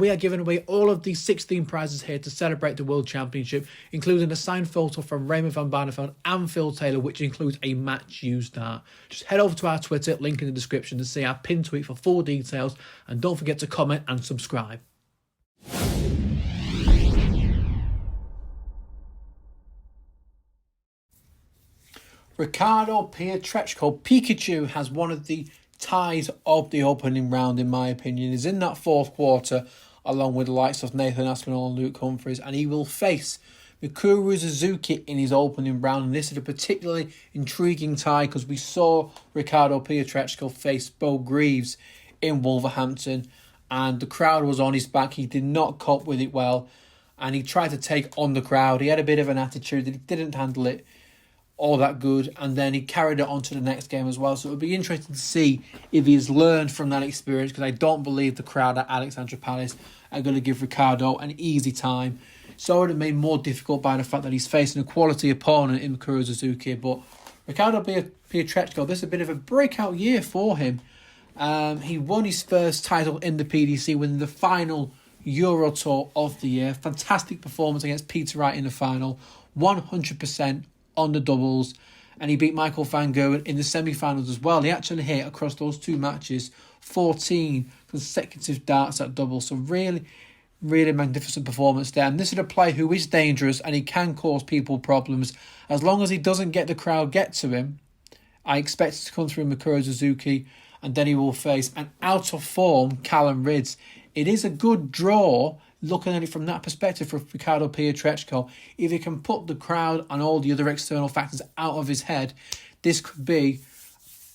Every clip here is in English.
we are giving away all of these 16 prizes here to celebrate the World Championship, including a signed photo from Raymond van Barneveld and Phil Taylor, which includes a match used art. Just head over to our Twitter, link in the description, to see our pinned tweet for full details, and don't forget to comment and subscribe. Ricardo P Pikachu has one of the ties of the opening round, in my opinion. He's in that fourth quarter, along with the likes of Nathan Aspinall and Luke Humphries, and he will face Mikuru Suzuki in his opening round. And this is a particularly intriguing tie because we saw Ricardo Pietreczko face Bo Greaves in Wolverhampton, and the crowd was on his back. He did not cope with it well, and he tried to take on the crowd. He had a bit of an attitude that he didn't handle it all that good, and then he carried it on to the next game as well. So it would be interesting to see if he's learned from that experience, because I don't believe the crowd at Alexandra Palace are going to give Ricardo an easy time. So it made more difficult by the fact that he's facing a quality opponent in Mikuru Suzuki. But Ricardo Pietreczko, this is a bit of a breakout year for him. He won his first title in the PDC, winning the final Euro Tour of the year. Fantastic performance against Peter Wright in the final. 100% on the doubles, and he beat Michael van Gerwen in the semi-finals as well. He actually hit, across those two matches, 14 consecutive darts at doubles. So really, really magnificent performance there. And this is a player who is dangerous, and he can cause people problems. As long as he doesn't get the crowd get to him, I expect it to come through Mikuru Suzuki, and then he will face an out-of-form Callum Ridds. It is a good draw, looking at it from that perspective, for Ricardo Pietreczko. If he can put the crowd and all the other external factors out of his head, this could be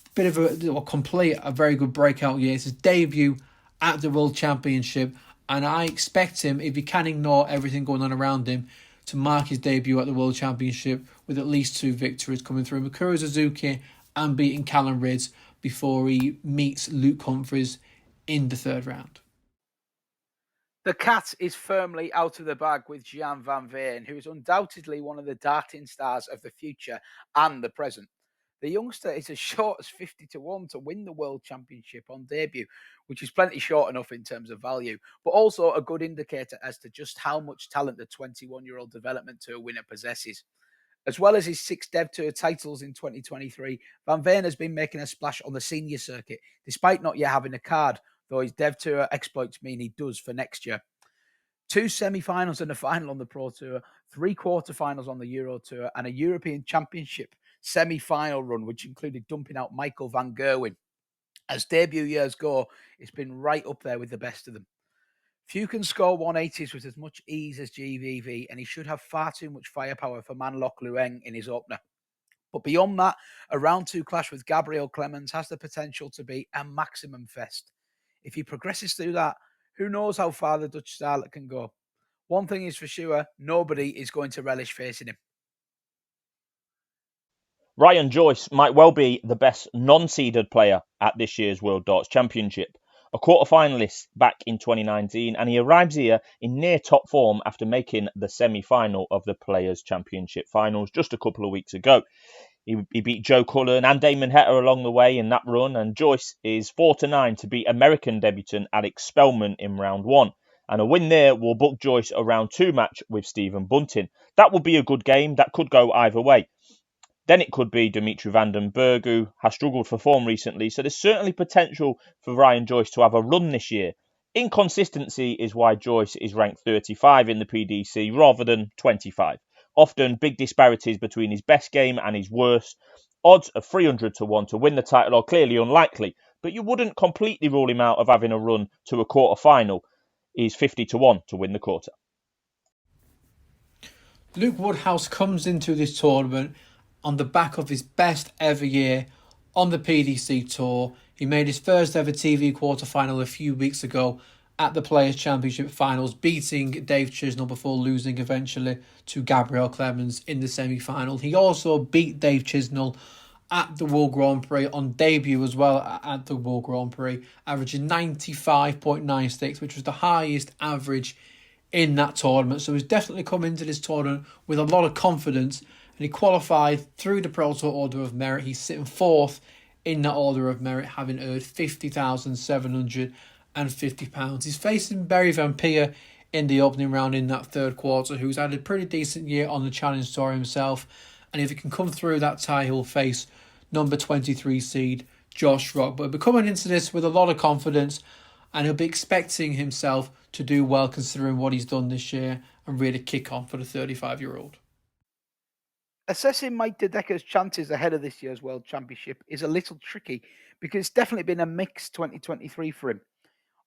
a bit of a very good breakout year. It's his debut at the World Championship, and I expect him, if he can ignore everything going on around him, to mark his debut at the World Championship with at least 2 victories coming through Mikuru Suzuki and beating Callum Ridds before he meets Luke Humphries in the third round. The cat is firmly out of the bag with Gian Van KO, who is undoubtedly one of the darting stars of the future and the present. The youngster is as short as 50-1 to win the World Championship on debut, which is plenty short enough in terms of value, but also a good indicator as to just how much talent the 21-year-old development tour winner possesses. As well as his 6 Dev Tour titles in 2023, Van KO has been making a splash on the senior circuit, despite not yet having a card, though his Dev Tour exploits mean he does for next year. 2 semi-finals and a final on the Pro Tour, 3 quarter-finals on the Euro Tour, and a European Championship semi-final run, which included dumping out Michael van Gerwen. As debut years go, it's been right up there with the best of them. Few can score 180s with as much ease as GVV, and he should have far too much firepower for Man Lok Lueng in his opener. But beyond that, a round 2 clash with Gabriel Clemens has the potential to be a maximum fest. If he progresses through that, who knows how far the Dutch starlet can go. One thing is for sure, nobody is going to relish facing him. Ryan Joyce might well be the best non-seeded player at this year's World Darts Championship. A quarter-finalist back in 2019, and he arrives here in near top form after making the semi-final of the Players' Championship finals just a couple of weeks ago. He beat Joe Cullen and Damon Heta along the way in that run, and Joyce is 4-9 to beat American debutant Alex Spellman in round 1. And a win there will book Joyce a round 2 match with Stephen Bunting. That would be a good game. That could go either way. Then it could be Dimitri van den Berg, who has struggled for form recently, so there's certainly potential for Ryan Joyce to have a run this year. Inconsistency is why Joyce is ranked 35 in the PDC rather than 25. Often big disparities between his best game and his worst. Odds of 300-1 to win the title are clearly unlikely, but you wouldn't completely rule him out of having a run to a quarter-final. He's 50-1 to win the quarter. Luke Woodhouse comes into this tournament on the back of his best ever year on the PDC Tour. He made his first ever TV quarter-final a few weeks ago at the Players' Championship finals, beating Dave Chisnell before losing eventually to Gabriel Clemens in the semi-final. He also beat Dave Chisnell at the World Grand Prix on debut as well at the World Grand Prix, averaging 95.96, which was the highest average in that tournament. So he's definitely come into this tournament with a lot of confidence, and he qualified through the Pro Tour Order of Merit. He's sitting 4th in that Order of Merit, having earned 50,700 He's facing Barry Van KO in the opening round in that third quarter, who's had a pretty decent year on the Challenge Tour himself. And if he can come through that tie, he'll face number 23 seed Josh Rock. But he'll be coming into this with a lot of confidence, and he'll be expecting himself to do well considering what he's done this year and really kick on for the 35-year-old. Assessing Mike Dedeker's chances ahead of this year's World Championship is a little tricky because it's definitely been a mixed 2023 for him.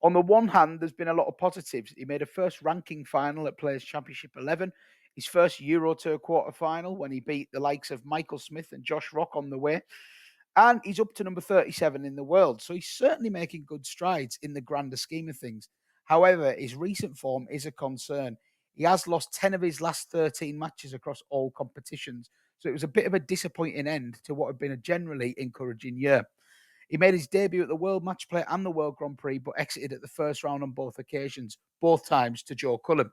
On the one hand, there's been a lot of positives. He made a first ranking final at Players Championship 11, his first Euro Tour quarter final when he beat the likes of Michael Smith and Josh Rock on the way. And he's up to number 37 in the world. So he's certainly making good strides in the grander scheme of things. However, his recent form is a concern. He has lost 10 of his last 13 matches across all competitions. So it was a bit of a disappointing end to what had been a generally encouraging year. He made his debut at the World Match Play and the World Grand Prix, but exited at the first round on both occasions, both times to Joe Cullen.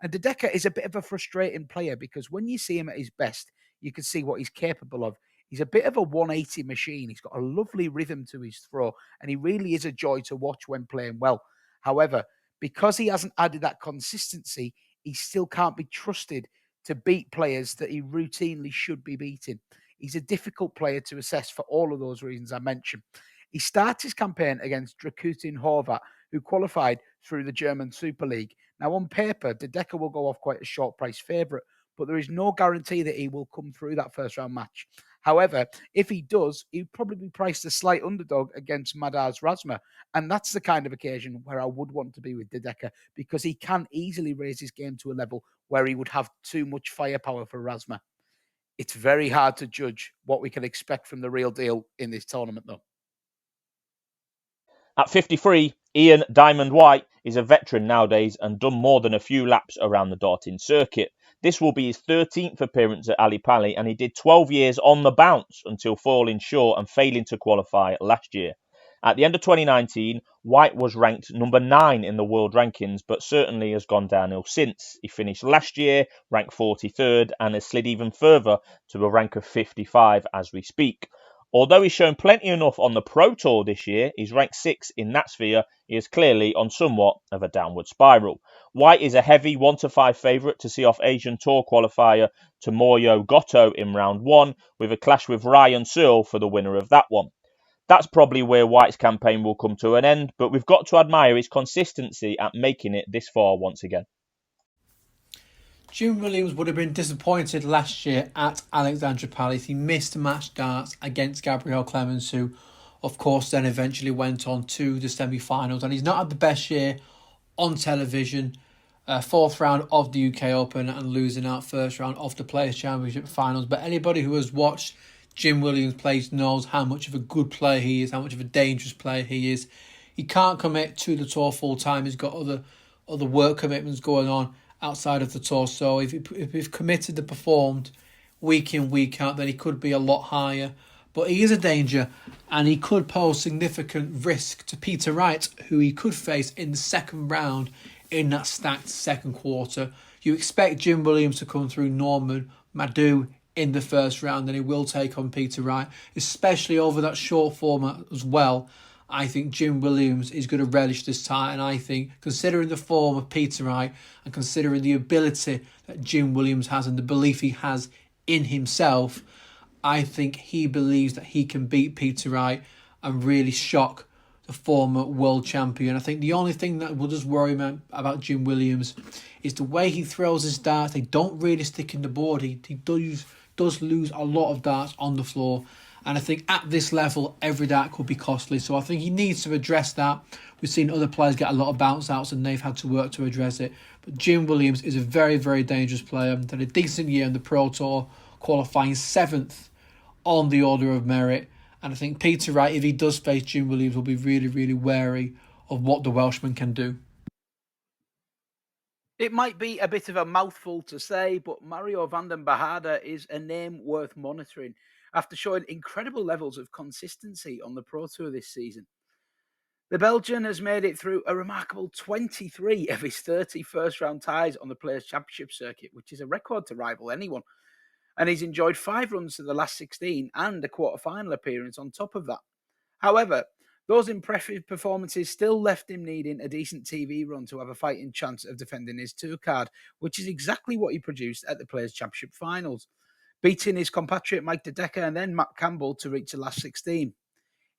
And Dedeker is a bit of a frustrating player because when you see him at his best, you can see what he's capable of. He's a bit of a 180 machine. He's got a lovely rhythm to his throw, and he really is a joy to watch when playing well. However, because he hasn't added that consistency, he still can't be trusted to beat players that he routinely should be beating. He's a difficult player to assess for all of those reasons I mentioned. He starts his campaign against Drakutin Horvat, who qualified through the German Super League. Now, on paper, Dedeker will go off quite a short price favourite, but there is no guarantee that he will come through that first round match. However, if he does, he'd probably be priced a slight underdog against Madars Razma. And that's the kind of occasion where I would want to be with Dedeker because he can easily raise his game to a level where he would have too much firepower for Razma. It's very hard to judge what we can expect from the real deal in this tournament, though. At 53, Ian Diamond White is a veteran nowadays and done more than a few laps around the darting circuit. This will be his 13th appearance at Ali Pali, and he did 12 years on the bounce until falling short and failing to qualify last year. At the end of 2019, White was ranked number 9 in the world rankings, but certainly has gone downhill since. He finished last year ranked 43rd and has slid even further to a rank of 55 as we speak. Although he's shown plenty enough on the Pro Tour this year, he's ranked 6 in that sphere. He is clearly on somewhat of a downward spiral. White is a heavy 1-5 favourite to see off Asian Tour qualifier Tomoyo Goto in round 1, with a clash with Ryan Searle for the winner of that one. That's probably where White's campaign will come to an end, but we've got to admire his consistency at making it this far once again. Jim Williams would have been disappointed last year at Alexandra Palace. He missed match darts against Gabriel Clemens, who of course then eventually went on to the semi-finals. And he's not had the best year on television. Fourth round of the UK Open and losing out first round of the Players Championship finals. But anybody who has watched Jim Williams play knows how much of a good player he is, how much of a dangerous player he is. He can't commit to the tour full time. He's got other work commitments going on outside of the tour. So if he's committed and performed week in, week out, then he could be a lot higher. But he is a danger, and he could pose significant risk to Peter Wright, who he could face in the second round in that stacked second quarter. You expect Jim Williams to come through Norman Madu in the first round, and he will take on Peter Wright, especially over that short format as well. I think Jim Williams is going to relish this tie, and I think, considering the form of Peter Wright and considering the ability that Jim Williams has and the belief he has in himself, I think he believes that he can beat Peter Wright and really shock the former world champion. I think the only thing that will just worry me about Jim Williams is the way he throws his darts. They don't really stick in the board. He does lose a lot of darts on the floor. And I think at this level, every dart could be costly. So I think he needs to address that. We've seen other players get a lot of bounce outs and they've had to work to address it. But Jim Williams is a very, very dangerous player. Had a decent year in the Pro Tour, qualifying 7th on the order of merit. And I think Peter Wright, if he does face Jim Williams, will be really, really wary of what the Welshman can do. It might be a bit of a mouthful to say, but Mario van den Behade is a name worth monitoring after showing incredible levels of consistency on the Pro Tour this season. The Belgian has made it through a remarkable 23 of his 30 first-round ties on the Players' Championship circuit, which is a record to rival anyone. And he's enjoyed 5 runs to the last 16 and a quarter-final appearance on top of that. However, Those impressive performances still left him needing a decent TV run to have a fighting chance of defending his tour card, which is exactly what he produced at the Players' Championship finals, beating his compatriot Mike De Decker and then Matt Campbell to reach the last 16.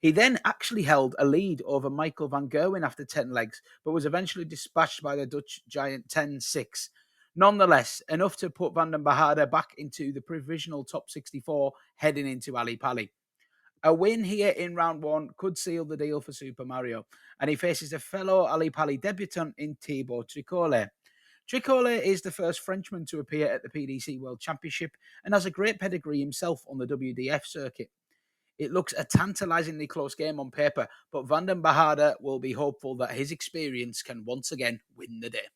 He then actually held a lead over Michael van Gerwen after 10 legs, but was eventually dispatched by the Dutch giant 10-6. Nonetheless, enough to put Van den Behaarde back into the provisional top 64 heading into Ali Pali. A win here in round one could seal the deal for Super Mario, and he faces a fellow Ali Pali debutant in Thibaut Tricole. Tricole is the first Frenchman to appear at the PDC World Championship and has a great pedigree himself on the WDF circuit. It looks a tantalisingly close game on paper, but Van den Behaarde will be hopeful that his experience can once again win the day.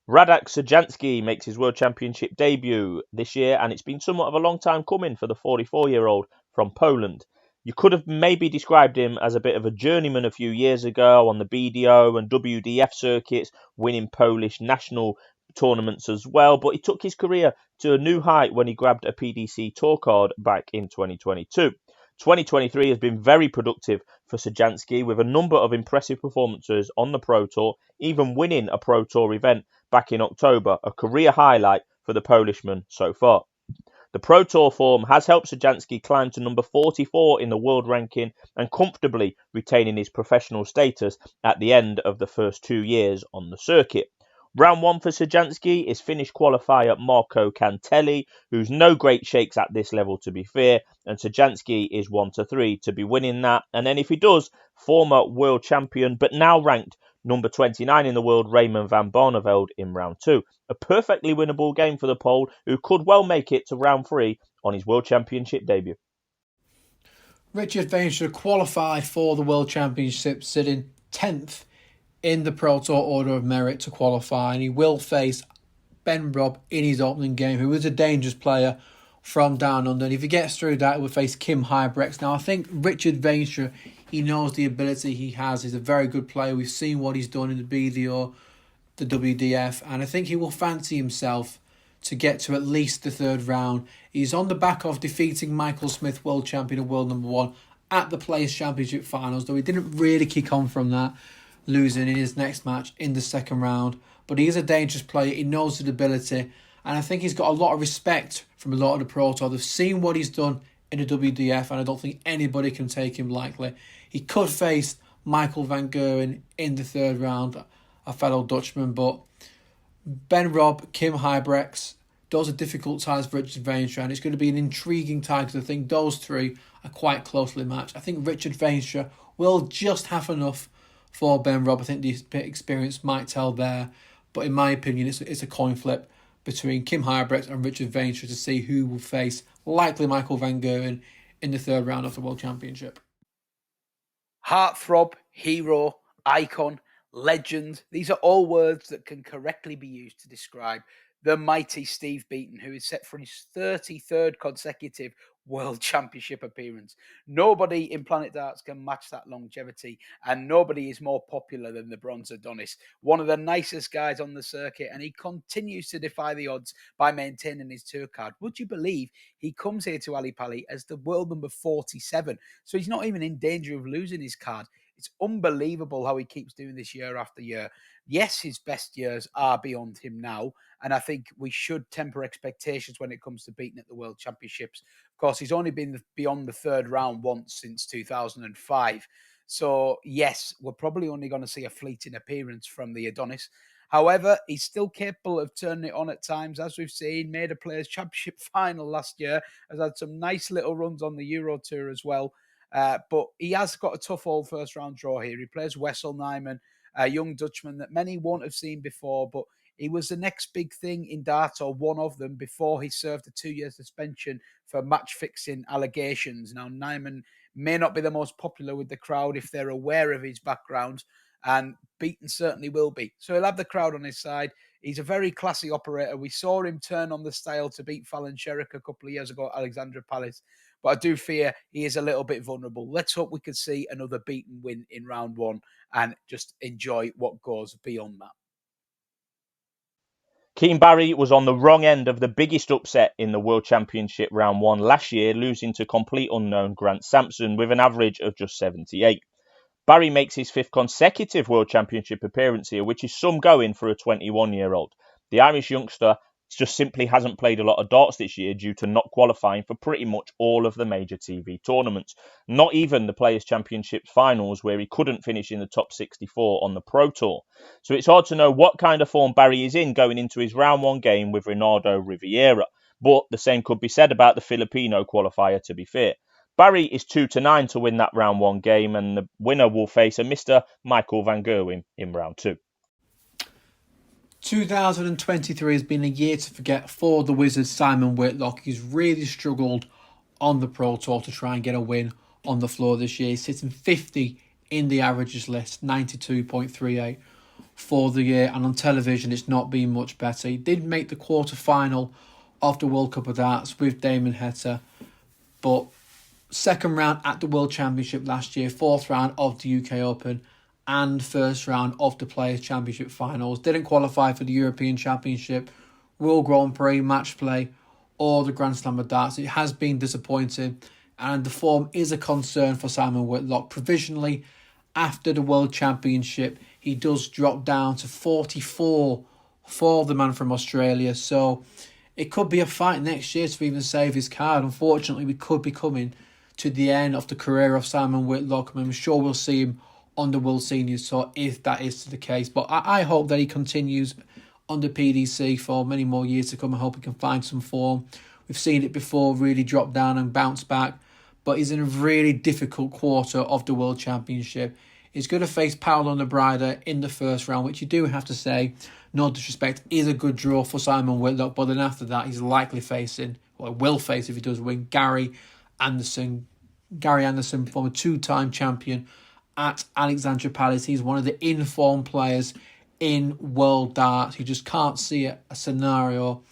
Radek Sansky makes his World Championship debut this year, and it's been somewhat of a long time coming for the 44-year-old from Poland. You could have maybe described him as a bit of a journeyman a few years ago on the BDO and WDF circuits, winning Polish national tournaments as well, but he took his career to a new height when he grabbed a PDC Tour card back in 2022. 2023 has been very productive for Sansky, with a number of impressive performances on the Pro Tour, even winning a Pro Tour event back in October, a career highlight for the Polishman so far. The Pro Tour form has helped Sansky climb to number 44 in the world ranking and comfortably retaining his professional status at the end of the first 2 years on the circuit. Round one for Sansky is Finnish qualifier Marco Cantelli, who's no great shakes at this level to be fair, and Sansky is 1-3 to be winning that. And then if he does, former world champion but now ranked number 29 in the world Raymond van Barneveld in round two. A perfectly winnable game for the Pole, who could well make it to round three on his World Championship debut. Richard Veenstra qualified for the World Championship, sitting 10th in the Pro Tour order of merit to qualify, and he will face Ben Robb in his opening game, who is a dangerous player from down under. And if he gets through that, he will face Kim Hybrex. Now, I think Richard Veenstra, he knows the ability he has. He's a very good player. We've seen what he's done in the BDO, the WDF, and I think he will fancy himself to get to at least the third round. He's on the back of defeating Michael Smith, world champion and world number one, at the Players' Championship finals, though he didn't really kick on from that, losing in his next match in the second round. But he is a dangerous player. He knows his ability, and I think he's got a lot of respect from a lot of the Pro Tour. They've seen what he's done in the WDF, and I don't think anybody can take him lightly. He could face Michael van Gerwen in the third round, a fellow Dutchman, but Ben Robb, Kim Hybrex, those are difficult ties for Richard Veenstra, and it's going to be an intriguing tie because I think those three are quite closely matched. I think Richard Veenstra will just have enough for Ben Robb. I think the experience might tell there, but in my opinion, it's a coin flip between Kim Hybrex and Richard Veenstra to see who will face likely Michael van Gerwen in the third round of the World Championship. Heartthrob, hero, icon, legend. These are all words that can correctly be used to describe the mighty Steve Beaton, who is set for his 33rd consecutive World Championship appearance. Nobody in Planet Darts can match that longevity, and nobody is more popular than the Bronze Adonis. One of the nicest guys on the circuit, and he continues to defy the odds by maintaining his tour card. Would you believe he comes here to Ali Pali as the world number 47? So he's not even in danger of losing his card. It's unbelievable how he keeps doing this year after year. Yes, his best years are beyond him now, and I think we should temper expectations when it comes to Beaton at the World Championships. Of course, he's only been beyond the third round once since 2005. So, yes, we're probably only going to see a fleeting appearance from the Adonis. However, he's still capable of turning it on at times, as we've seen. Made a Players' Championship final last year, has had some nice little runs on the Euro Tour as well. But he has got a tough old first round draw here. He plays Wessel Nijman, a young Dutchman that many won't have seen before, but he was the next big thing in darts, or one of them, before he served a 2-year suspension for match-fixing allegations. Now, Nijman may not be the most popular with the crowd if they're aware of his background, and Beaton certainly will be. So he'll have the crowd on his side. He's a very classy operator. We saw him turn on the style to beat Fallon Sherrick a couple of years ago at Alexandra Palace, but I do fear he is a little bit vulnerable. Let's hope we can see another Beaton win in round one and just enjoy what goes beyond that. Keem Barry was on the wrong end of the biggest upset in the World Championship round 1 last year, losing to complete unknown Grant Sampson with an average of just 78. Barry makes his 5th consecutive World Championship appearance here, which is some going for a 21-year-old. The Irish youngster just simply hasn't played a lot of darts this year due to not qualifying for pretty much all of the major TV tournaments. Not even the Players' Championship finals, where he couldn't finish in the top 64 on the Pro Tour. So it's hard to know what kind of form Barry is in going into his round 1 game with Renato Riviera. But the same could be said about the Filipino qualifier, to be fair. Barry is 2-9 to win that round 1 game, and the winner will face a Mr. Michael Van Gerwen in round 2. 2023 has been a year to forget for the Wizard Simon Whitlock. He's really struggled on the Pro Tour to try and get a win on the floor this year. He's sitting 50 in the averages list, 92.38 for the year, and on television it's not been much better. He did make the quarter-final of the World Cup of Darts with Damon Heta, but second round at the World Championship last year, 4th round of the UK Open, and 1st round of the Players' Championship finals. Didn't qualify for the European Championship, World Grand Prix, match play, or the Grand Slam of Darts. It has been disappointing, and the form is a concern for Simon Whitlock. Provisionally, after the World Championship, he does drop down to 44 for the man from Australia. So it could be a fight next year to even save his card. Unfortunately, we could be coming to the end of the career of Simon Whitlock. I'm sure we'll see him on the World Seniors Tour if that is the case. But I hope that he continues on the PDC for many more years to come. I hope he can find some form. We've seen it before, really drop down and bounce back. But he's in a really difficult quarter of the World Championship. He's going to face Paolo Nebrada in the 1st round, which you do have to say, no disrespect, is a good draw for Simon Whitlock. But then after that, he's likely facing, or will face if he does win, Gary Anderson, former 2-time champion at Alexandra Palace. He's one of the informed players in world darts. You just can't see a scenario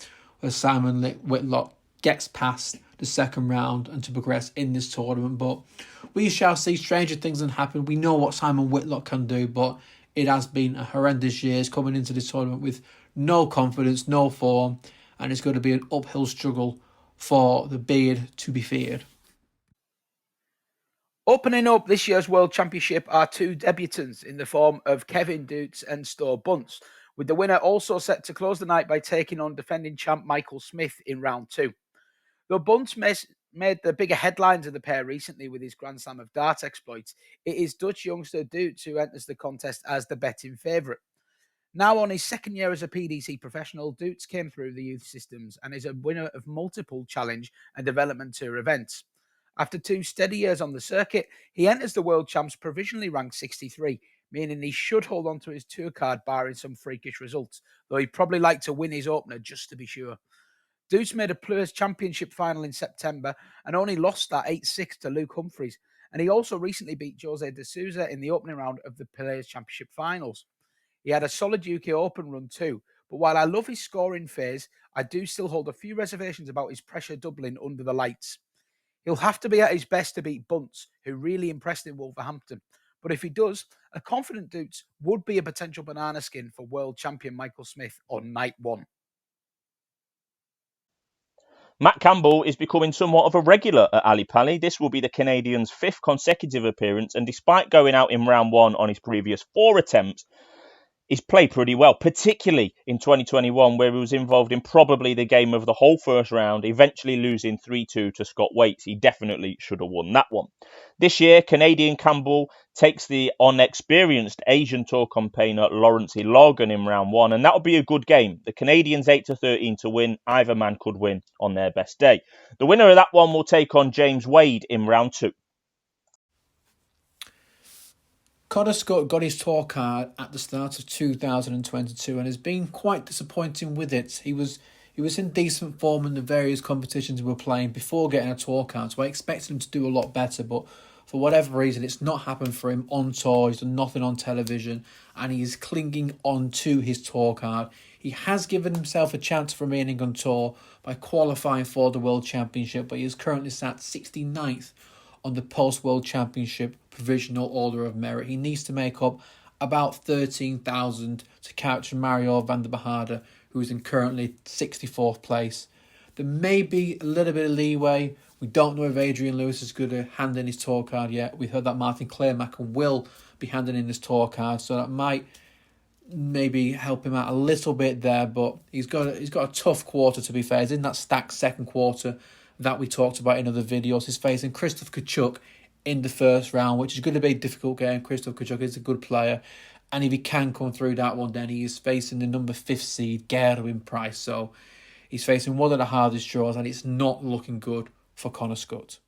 where Simon Whitlock gets past the 2nd round and to progress in this tournament. But we shall see. Stranger things than happen. We know what Simon Whitlock can do, but it has been a horrendous year. He's coming into this tournament with no confidence, no form, and it's going to be an uphill struggle for the beard to be feared. Opening up this year's World Championship are 2 debutants in the form of Kevin Duit and Sto Bunce, with the winner also set to close the night by taking on defending champ Michael Smith in round 2. Though Bunce made the bigger headlines of the pair recently with his Grand Slam of Darts exploits, it is Dutch youngster Duit who enters the contest as the betting favourite. Now on his 2nd year as a PDC professional, Duit came through the youth systems and is a winner of multiple challenge and development tour events. After 2 steady years on the circuit, he enters the World Champs provisionally ranked 63, meaning he should hold on to his tour card barring some freakish results, though he'd probably like to win his opener just to be sure. Duit made a Players' Championship final in September and only lost that 8-6 to Luke Humphries, and he also recently beat Jose de Souza in the opening round of the Players' Championship finals. He had a solid UK Open run too, but while I love his scoring phase, I do still hold a few reservations about his pressure doubling under the lights. He'll have to be at his best to beat Bunce, who really impressed in Wolverhampton. But if he does, a confident Duit would be a potential banana skin for world champion Michael Smith on night 1. Matt Campbell is becoming somewhat of a regular at Ali Pali. This will be the Canadian's 5th consecutive appearance, and despite going out in round 1 on his previous 4 attempts, he's played pretty well, particularly in 2021, where he was involved in probably the game of the whole 1st round, eventually losing 3-2 to Scott Waits. He definitely should have won that one. This year, Canadian Campbell takes the unexperienced Asian Tour campaigner Lawrence Logan in round 1, and that'll be a good game. The Canadians 8-13 to win. Either man could win on their best day. The winner of that one will take on James Wade in round 2. Conor Scot got his tour card at the start of 2022 and has been quite disappointing with it. He was in decent form in the various competitions we were playing before getting a tour card, so I expected him to do a lot better, but for whatever reason, it's not happened for him on tour. He's done nothing on television, and he is clinging on to his tour card. He has given himself a chance for remaining on tour by qualifying for the World Championship, but he is currently sat 69th on the post-World Championship Provisional Order of Merit. He needs to make up about 13,000 to catch Mario van der Behade, who's in currently 64th place. There may be a little bit of leeway. We don't know if Adrian Lewis is going to hand in his tour card yet. We've heard that Martin Clairmacher will be handing in his tour card, so that might maybe help him out a little bit there. But he's got a tough quarter, to be fair. He's in that stacked second quarter that we talked about in other videos. He's facing Krzysztof Kachuk in the first round, which is going to be a difficult game. Krzysztof Kachuk is a good player, and if he can come through that one, then he is facing the number 5th seed, Gerwin Price. So he's facing one of the hardest draws, and it's not looking good for Conor Scot.